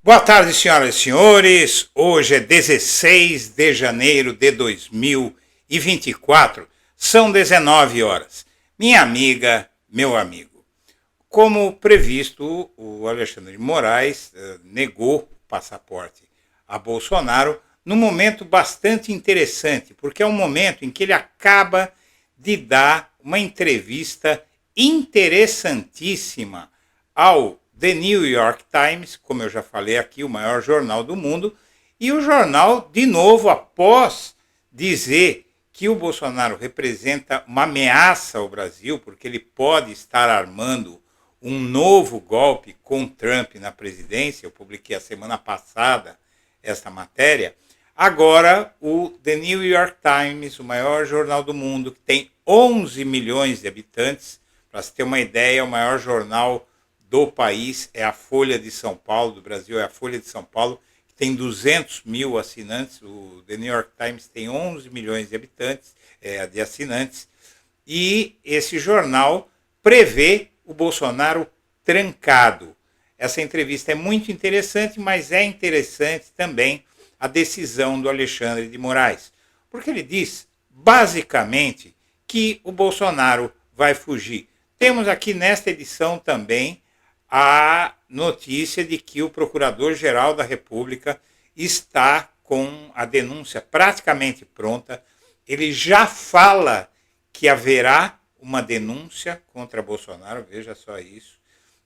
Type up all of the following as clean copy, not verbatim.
Boa tarde, senhoras e senhores. Hoje é 16 de janeiro de 2024. São 19 horas. Minha amiga, meu amigo, como previsto, o Alexandre de Moraes negou o passaporte a Bolsonaro num momento bastante interessante, porque é um momento em que ele acaba de dar uma entrevista interessantíssima ao The New York Times, como eu já falei aqui, o maior jornal do mundo, e o jornal, de novo, após dizer que o Bolsonaro representa uma ameaça ao Brasil, porque ele pode estar armando um novo golpe com Trump na presidência, eu publiquei a semana passada esta matéria, agora o The New York Times, o maior jornal do mundo, que tem 11 milhões de habitantes, para se ter uma ideia, o maior jornal do país é a Folha de São Paulo, do Brasil é a Folha de São Paulo, que tem 200 mil assinantes, o The New York Times tem 11 milhões de habitantes, de assinantes, e esse jornal prevê o Bolsonaro trancado. Essa entrevista é muito interessante, mas é interessante também a decisão do Alexandre de Moraes, porque ele diz, basicamente, que o Bolsonaro vai fugir. Temos aqui nesta edição também a notícia de que o Procurador-Geral da República está com a denúncia praticamente pronta. Ele já fala que haverá uma denúncia contra Bolsonaro, veja só isso,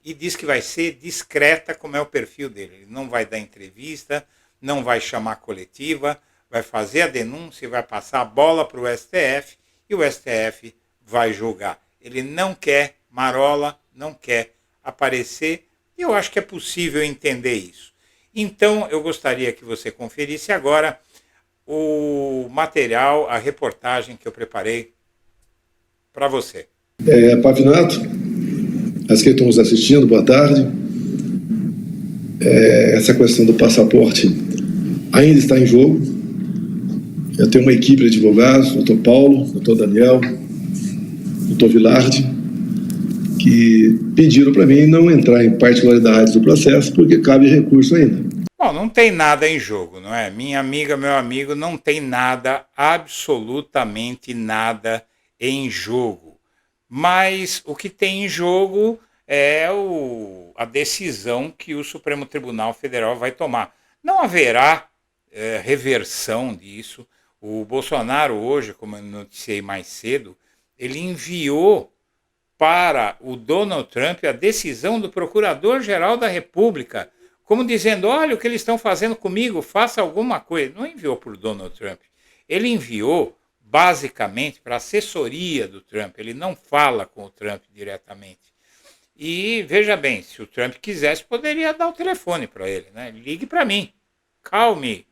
e diz que vai ser discreta, como é o perfil dele. Ele não vai dar entrevista, não vai chamar coletiva, vai fazer a denúncia e vai passar a bola para o STF, e o STF vai julgar. Ele não quer marola, não quer aparecer, e eu acho que é possível entender isso. Então, eu gostaria que você conferisse agora o material, a reportagem que eu preparei para você. Pavinato, as que estão nos assistindo, boa tarde. Essa questão do passaporte ainda está em jogo. Eu tenho uma equipe de advogados, doutor Paulo, doutor Daniel, doutor Vilardi, que pediram para mim não entrar em particularidades do processo, porque cabe recurso ainda. Bom, não tem nada em jogo, não é? Minha amiga, meu amigo, não tem nada, absolutamente nada em jogo. Mas o que tem em jogo é a decisão que o Supremo Tribunal Federal vai tomar. Não haverá reversão disso. O Bolsonaro hoje, como eu noticiei mais cedo, ele enviou para o Donald Trump a decisão do Procurador-Geral da República, como dizendo, olha o que eles estão fazendo comigo, faça alguma coisa. Não enviou para o Donald Trump. Ele enviou, basicamente, para a assessoria do Trump. Ele não fala com o Trump diretamente. E, veja bem, se o Trump quisesse, poderia dar o telefone para ele, né? Ligue para mim, call me.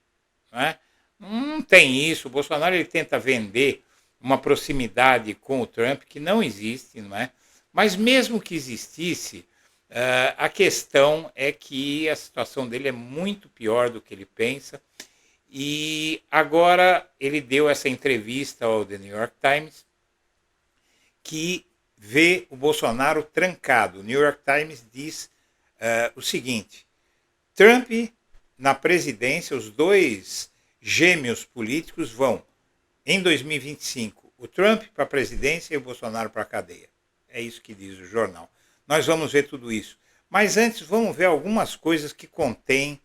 Não tem isso. O Bolsonaro ele tenta vender uma proximidade com o Trump que não existe, não é? Mas mesmo que existisse, a questão é que a situação dele é muito pior do que ele pensa. E agora ele deu essa entrevista ao The New York Times que vê o Bolsonaro trancado. O New York Times diz o seguinte, Trump na presidência, os dois gêmeos políticos vão em 2025, o Trump para a presidência e o Bolsonaro para a cadeia. É isso que diz o jornal. Nós vamos ver tudo isso. Mas antes vamos ver algumas coisas que contém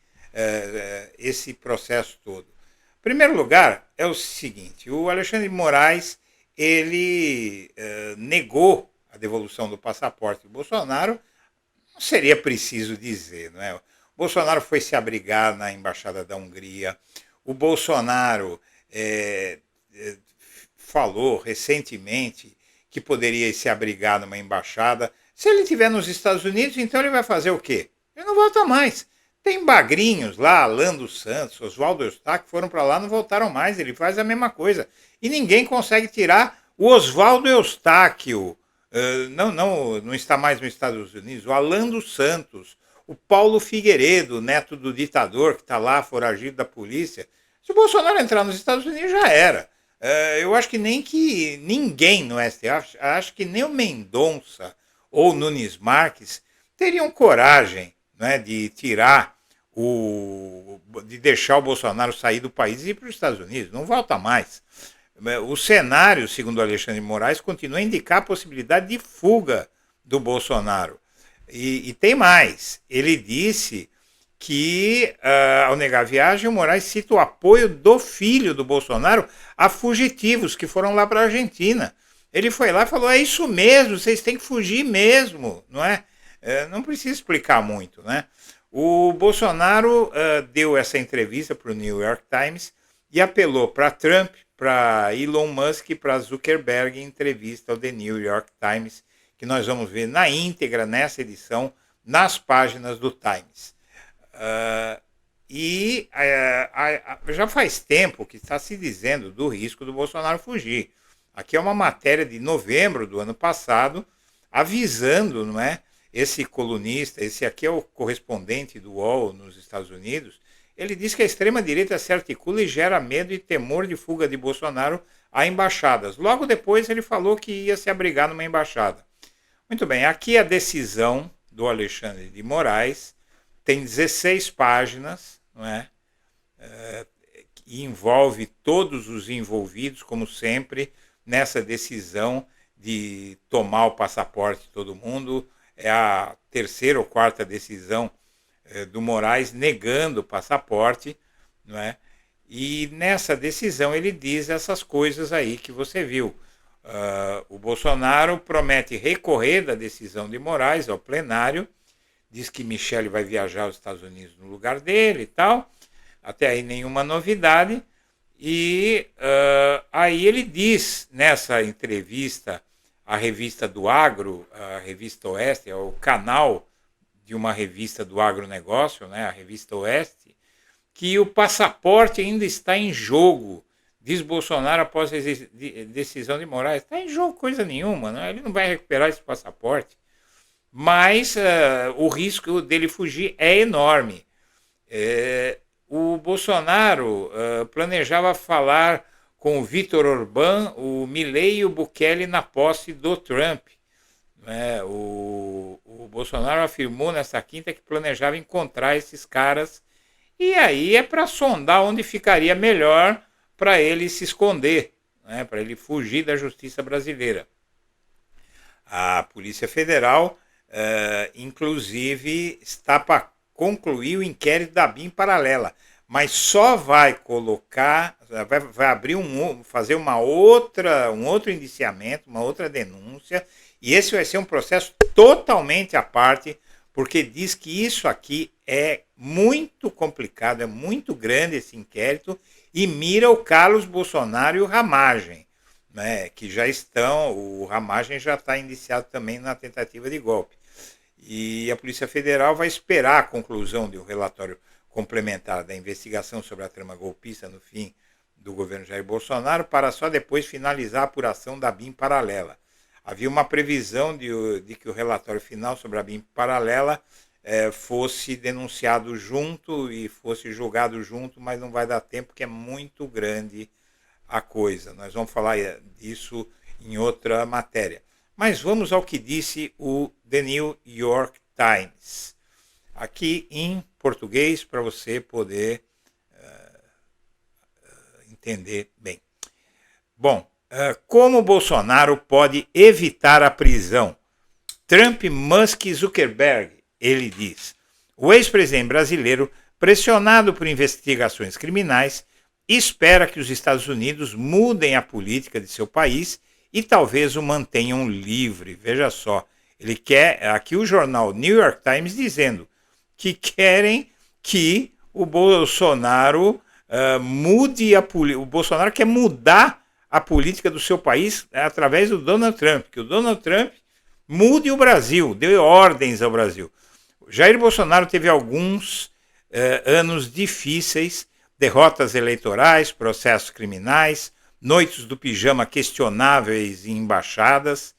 esse processo todo. Em primeiro lugar, é o seguinte, o Alexandre de Moraes, ele negou a devolução do passaporte do Bolsonaro, não seria preciso dizer, não é? O Bolsonaro foi se abrigar na Embaixada da Hungria, o Bolsonaro falou recentemente que poderia se abrigar numa embaixada. Se ele estiver nos Estados Unidos, então ele vai fazer o quê? Ele não volta mais. Tem bagrinhos lá, Alan dos Santos, Oswaldo Eustáquio, foram para lá, não voltaram mais. Ele faz a mesma coisa. E ninguém consegue tirar o Oswaldo Eustáquio. Não está mais nos Estados Unidos. O Alan dos Santos, o Paulo Figueiredo, neto do ditador, que está lá, foragido da polícia. Se o Bolsonaro entrar nos Estados Unidos, já era. Eu acho que nem que ninguém no STF, acho que nem o Mendonça ou Nunes Marques teriam coragem, né, de tirar de deixar o Bolsonaro sair do país e ir para os Estados Unidos. Não volta mais. O cenário, segundo Alexandre de Moraes, continua a indicar a possibilidade de fuga do Bolsonaro. E tem mais. Ele disse que, ao negar a viagem, o Moraes cita o apoio do filho do Bolsonaro a fugitivos que foram lá para a Argentina. Ele foi lá e falou, é isso mesmo, vocês têm que fugir mesmo, não é? Não precisa explicar muito, né? O Bolsonaro deu essa entrevista para o New York Times e apelou para Trump, para Elon Musk e para Zuckerberg em entrevista ao The New York Times, que nós vamos ver na íntegra nessa edição, nas páginas do Times. Já faz tempo que está se dizendo do risco do Bolsonaro fugir. Aqui é uma matéria de novembro do ano passado, avisando, não é? Esse colunista, esse aqui é o correspondente do UOL nos Estados Unidos, ele diz que a extrema-direita se articula e gera medo e temor de fuga de Bolsonaro a embaixadas. Logo depois ele falou que ia se abrigar numa embaixada. Muito bem, aqui a decisão do Alexandre de Moraes tem 16 páginas, não é? E envolve todos os envolvidos, como sempre, nessa decisão de tomar o passaporte de todo mundo. É a terceira ou quarta decisão do Moraes negando o passaporte, não é? E nessa decisão ele diz essas coisas aí que você viu. O Bolsonaro promete recorrer da decisão de Moraes ao plenário, diz que Michele vai viajar aos Estados Unidos no lugar dele e tal, até aí nenhuma novidade. E aí ele diz nessa entrevista à revista do Agro, a revista Oeste, é o canal de uma revista do agronegócio, né, a revista Oeste, que o passaporte ainda está em jogo, diz Bolsonaro após a decisão de Moraes. Está em jogo coisa nenhuma, né? Ele não vai recuperar esse passaporte, mas o risco dele fugir é enorme. O Bolsonaro planejava falar com o Vítor Orbán, o Milei e o Bukele na posse do Trump. O Bolsonaro afirmou nessa quinta que planejava encontrar esses caras e aí é para sondar onde ficaria melhor para ele se esconder, né, para ele fugir da justiça brasileira. A Polícia Federal, inclusive, está para concluir o inquérito da BIM paralela, mas só vai colocar, vai abrir fazer um outro indiciamento, uma outra denúncia, e esse vai ser um processo totalmente à parte, porque diz que isso aqui é muito complicado, é muito grande esse inquérito, e mira o Carlos Bolsonaro e o Ramagem, né, que já estão, o Ramagem já está indiciado também na tentativa de golpe. E a Polícia Federal vai esperar a conclusão do relatório complementar da investigação sobre a trama golpista no fim do governo Jair Bolsonaro, para só depois finalizar a apuração da BIM paralela. Havia uma previsão de que o relatório final sobre a BIM paralela fosse denunciado junto e fosse julgado junto, mas não vai dar tempo, porque é muito grande a coisa. Nós vamos falar disso em outra matéria. Mas vamos ao que disse o The New York Times, aqui em português, para você poder entender bem. Bom, como Bolsonaro pode evitar a prisão? Trump, Musk e Zuckerberg, ele diz. O ex-presidente brasileiro, pressionado por investigações criminais, espera que os Estados Unidos mudem a política de seu país e talvez o mantenham livre. Veja só, ele quer, aqui o jornal New York Times dizendo que querem que o Bolsonaro mude a política. O Bolsonaro quer mudar a política do seu país através do Donald Trump, que o Donald Trump mude o Brasil, dê ordens ao Brasil. Jair Bolsonaro teve alguns anos difíceis, derrotas eleitorais, processos criminais, noites do pijama questionáveis em embaixadas,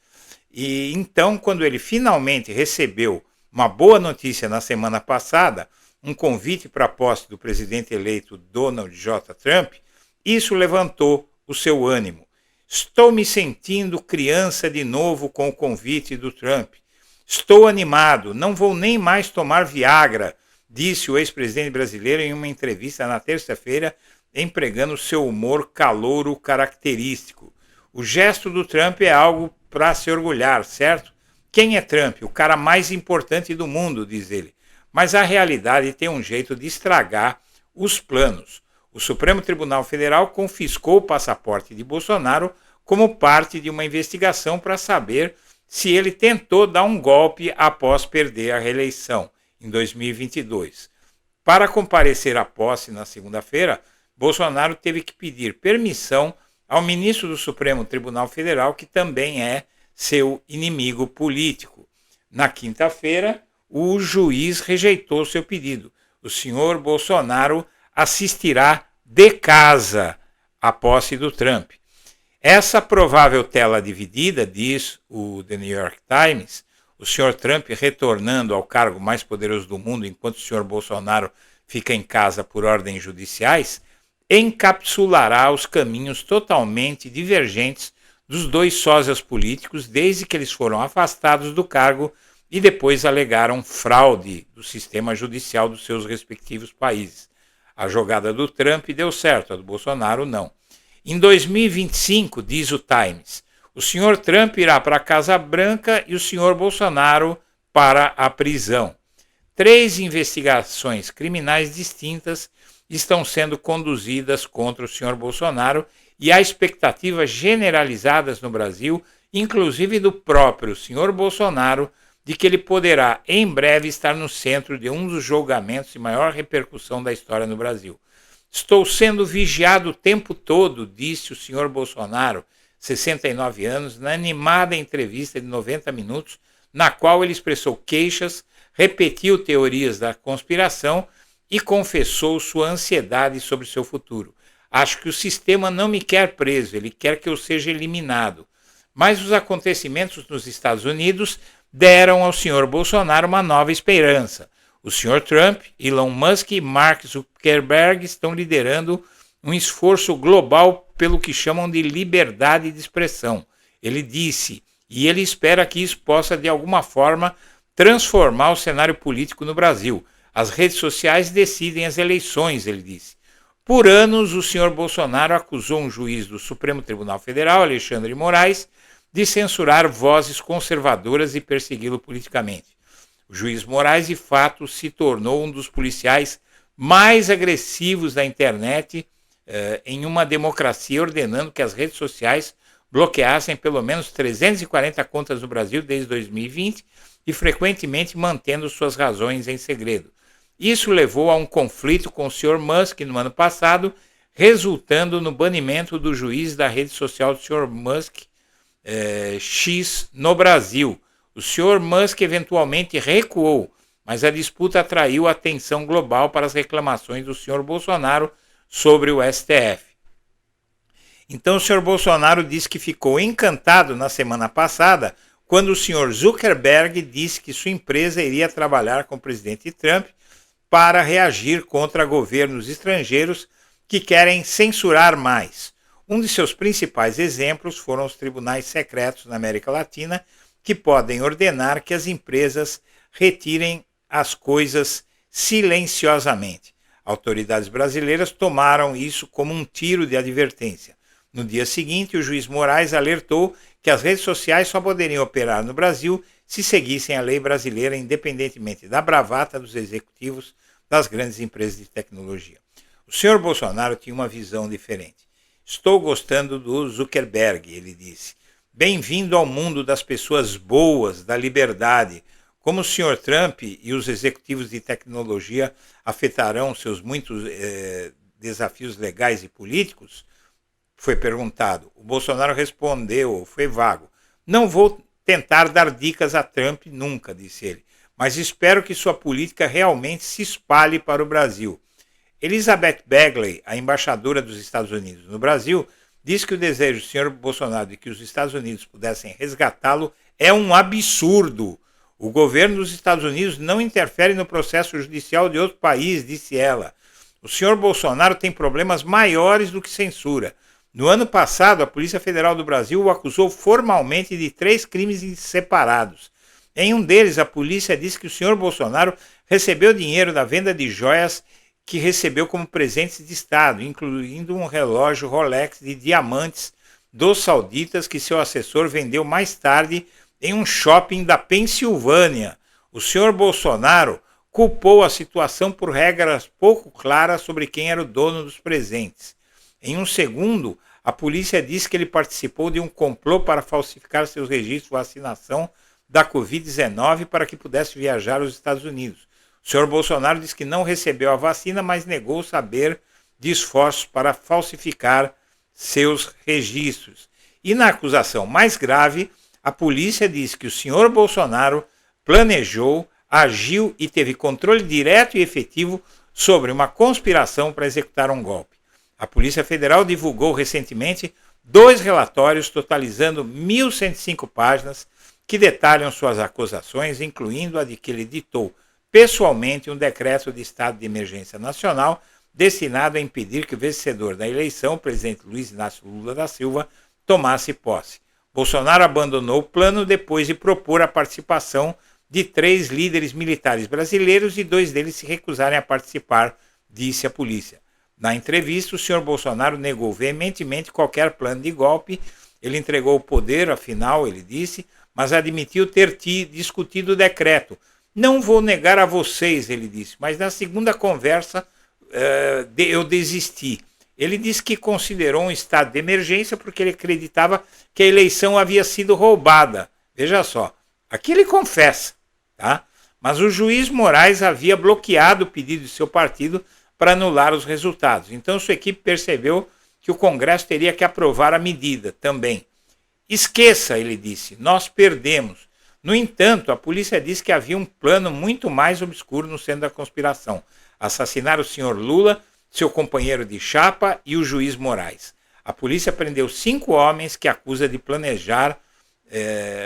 e então, quando ele finalmente recebeu uma boa notícia na semana passada, um convite para a posse do presidente eleito Donald J. Trump, isso levantou o seu ânimo. Estou me sentindo criança de novo com o convite do Trump. Estou animado, não vou nem mais tomar Viagra, disse o ex-presidente brasileiro em uma entrevista na terça-feira, empregando seu humor calouro característico. O gesto do Trump é algo para se orgulhar, certo? Quem é Trump? O cara mais importante do mundo, diz ele. Mas a realidade tem um jeito de estragar os planos. O Supremo Tribunal Federal confiscou o passaporte de Bolsonaro como parte de uma investigação para saber se ele tentou dar um golpe após perder a reeleição em 2022. Para comparecer à posse na segunda-feira, Bolsonaro teve que pedir permissão ao ministro do Supremo Tribunal Federal, que também é seu inimigo político. Na quinta-feira, o juiz rejeitou seu pedido. O senhor Bolsonaro assistirá de casa à posse do Trump. Essa provável tela dividida, diz o The New York Times, o senhor Trump retornando ao cargo mais poderoso do mundo enquanto o senhor Bolsonaro fica em casa por ordens judiciais, encapsulará os caminhos totalmente divergentes dos dois sósias políticos desde que eles foram afastados do cargo e depois alegaram fraude do sistema judicial dos seus respectivos países. A jogada do Trump deu certo, a do Bolsonaro não. Em 2025, diz o Times, o senhor Trump irá para a Casa Branca e o senhor Bolsonaro para a prisão. 3 investigações criminais distintas estão sendo conduzidas contra o senhor Bolsonaro e há expectativas generalizadas no Brasil, inclusive do próprio senhor Bolsonaro, de que ele poderá em breve estar no centro de um dos julgamentos de maior repercussão da história no Brasil. Estou sendo vigiado o tempo todo, disse o senhor Bolsonaro, 69 anos, na animada entrevista de 90 minutos, na qual ele expressou queixas, repetiu teorias da conspiração e confessou sua ansiedade sobre seu futuro. Acho que o sistema não me quer preso, ele quer que eu seja eliminado. Mas os acontecimentos nos Estados Unidos deram ao senhor Bolsonaro uma nova esperança. O senhor Trump, Elon Musk e Mark Zuckerberg estão liderando um esforço global pelo que chamam de liberdade de expressão. Ele disse, e ele espera que isso possa de alguma forma transformar o cenário político no Brasil. As redes sociais decidem as eleições, ele disse. Por anos, o senhor Bolsonaro acusou um juiz do Supremo Tribunal Federal, Alexandre Moraes, de censurar vozes conservadoras e persegui-lo politicamente. O juiz Moraes, de fato, se tornou um dos policiais mais agressivos da internet em uma democracia, ordenando que as redes sociais bloqueassem pelo menos 340 contas no Brasil desde 2020 e frequentemente mantendo suas razões em segredo. Isso levou a um conflito com o Sr. Musk no ano passado, resultando no banimento do juiz da rede social do Sr. Musk, X, no Brasil. O Sr. Musk eventualmente recuou, mas a disputa atraiu a atenção global para as reclamações do Sr. Bolsonaro sobre o STF. Então o Sr. Bolsonaro disse que ficou encantado na semana passada quando o Sr. Zuckerberg disse que sua empresa iria trabalhar com o presidente Trump para reagir contra governos estrangeiros que querem censurar mais. Um de seus principais exemplos foram os tribunais secretos na América Latina, que podem ordenar que as empresas retirem as coisas silenciosamente. Autoridades brasileiras tomaram isso como um tiro de advertência. No dia seguinte, o juiz Moraes alertou que as redes sociais só poderiam operar no Brasil se seguissem a lei brasileira, independentemente da bravata dos executivos das grandes empresas de tecnologia. O senhor Bolsonaro tinha uma visão diferente. Estou gostando do Zuckerberg, ele disse. Bem-vindo ao mundo das pessoas boas, da liberdade. Como o senhor Trump e os executivos de tecnologia afetarão seus muitos desafios legais e políticos? Foi perguntado. O Bolsonaro respondeu, foi vago. Não vou tentar dar dicas a Trump nunca, disse ele, mas espero que sua política realmente se espalhe para o Brasil. Elizabeth Begley, a embaixadora dos Estados Unidos no Brasil, diz que o desejo do senhor Bolsonaro de que os Estados Unidos pudessem resgatá-lo é um absurdo. O governo dos Estados Unidos não interfere no processo judicial de outro país, disse ela. O senhor Bolsonaro tem problemas maiores do que censura. No ano passado, a Polícia Federal do Brasil o acusou formalmente de 3 crimes separados. Em um deles, a polícia disse que o senhor Bolsonaro recebeu dinheiro da venda de joias que recebeu como presentes de Estado, incluindo um relógio Rolex de diamantes dos sauditas que seu assessor vendeu mais tarde em um shopping da Pensilvânia. O senhor Bolsonaro culpou a situação por regras pouco claras sobre quem era o dono dos presentes. Em um segundo, a polícia disse que ele participou de um complô para falsificar seus registros de vacinação da Covid-19 para que pudesse viajar aos Estados Unidos. O senhor Bolsonaro disse que não recebeu a vacina, mas negou saber de esforços para falsificar seus registros. E na acusação mais grave, a polícia disse que o senhor Bolsonaro planejou, agiu e teve controle direto e efetivo sobre uma conspiração para executar um golpe. A Polícia Federal divulgou recentemente 2 relatórios totalizando 1.105 páginas que detalham suas acusações, incluindo a de que ele ditou pessoalmente um decreto de estado de emergência nacional destinado a impedir que o vencedor da eleição, o presidente Luiz Inácio Lula da Silva, tomasse posse. Bolsonaro abandonou o plano depois de propor a participação de 3 líderes militares brasileiros e 2 deles se recusarem a participar, disse a polícia. Na entrevista, o senhor Bolsonaro negou veementemente qualquer plano de golpe. Ele entregou o poder, afinal, ele disse, mas admitiu ter discutido o decreto. Não vou negar a vocês, ele disse, mas na segunda conversa eu desisti. Ele disse que considerou um estado de emergência porque ele acreditava que a eleição havia sido roubada. Veja só, aqui ele confessa, tá? Mas o juiz Moraes havia bloqueado o pedido de seu partido para anular os resultados. Então sua equipe percebeu que o Congresso teria que aprovar a medida também. Esqueça, ele disse, nós perdemos. No entanto, a polícia disse que havia um plano muito mais obscuro no centro da conspiração. Assassinar o senhor Lula, seu companheiro de chapa e o juiz Moraes. A polícia prendeu 5 homens que acusa de planejar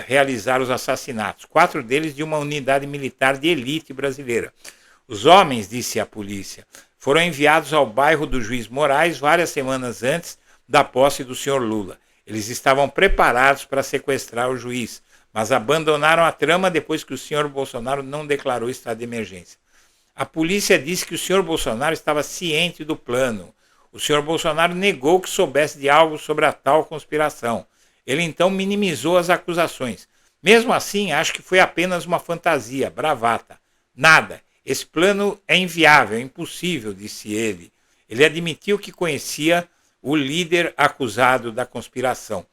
realizar os assassinatos. 4 deles de uma unidade militar de elite brasileira. Os homens, disse a polícia, foram enviados ao bairro do juiz Moraes várias semanas antes da posse do senhor Lula. Eles estavam preparados para sequestrar o juiz, mas abandonaram a trama depois que o senhor Bolsonaro não declarou estado de emergência. A polícia disse que o senhor Bolsonaro estava ciente do plano. O senhor Bolsonaro negou que soubesse de algo sobre a tal conspiração. Ele então minimizou as acusações. Mesmo assim, acho que foi apenas uma fantasia, bravata. Nada. Esse plano é inviável, é impossível, disse ele. Ele admitiu que conhecia o líder acusado da conspiração.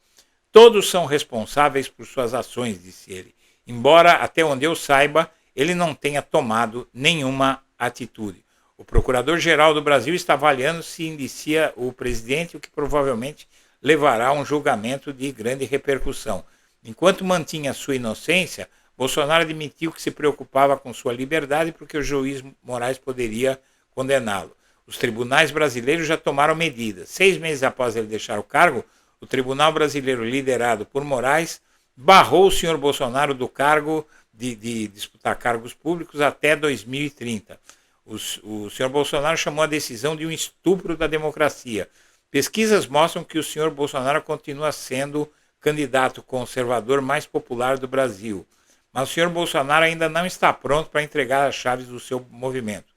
Todos são responsáveis por suas ações, disse ele. Embora, até onde eu saiba, ele não tenha tomado nenhuma atitude. O Procurador-Geral do Brasil está avaliando se indicia o presidente, o que provavelmente levará a um julgamento de grande repercussão. Enquanto mantinha sua inocência, Bolsonaro admitiu que se preocupava com sua liberdade porque o juiz Moraes poderia condená-lo. Os tribunais brasileiros já tomaram medidas. 6 meses após ele deixar o cargo, o tribunal brasileiro liderado por Moraes barrou o senhor Bolsonaro do cargo de disputar cargos públicos até 2030. O senhor Bolsonaro chamou a decisão de um estupro da democracia. Pesquisas mostram que o senhor Bolsonaro continua sendo candidato conservador mais popular do Brasil. Mas o senhor Bolsonaro ainda não está pronto para entregar as chaves do seu movimento.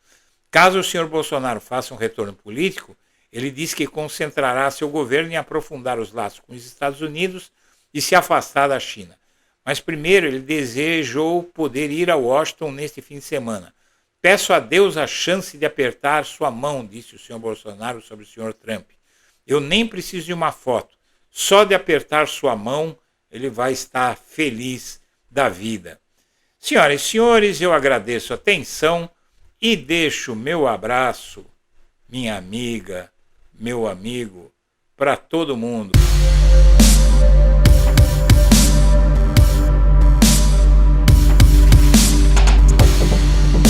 Caso o senhor Bolsonaro faça um retorno político, ele diz que concentrará seu governo em aprofundar os laços com os Estados Unidos e se afastar da China. Mas primeiro ele desejou poder ir a Washington neste fim de semana. Peço a Deus a chance de apertar sua mão, disse o senhor Bolsonaro sobre o senhor Trump. Eu nem preciso de uma foto. Só de apertar sua mão, ele vai estar feliz da vida. Senhoras e senhores, eu agradeço a atenção e deixo meu abraço, minha amiga, meu amigo, para todo mundo.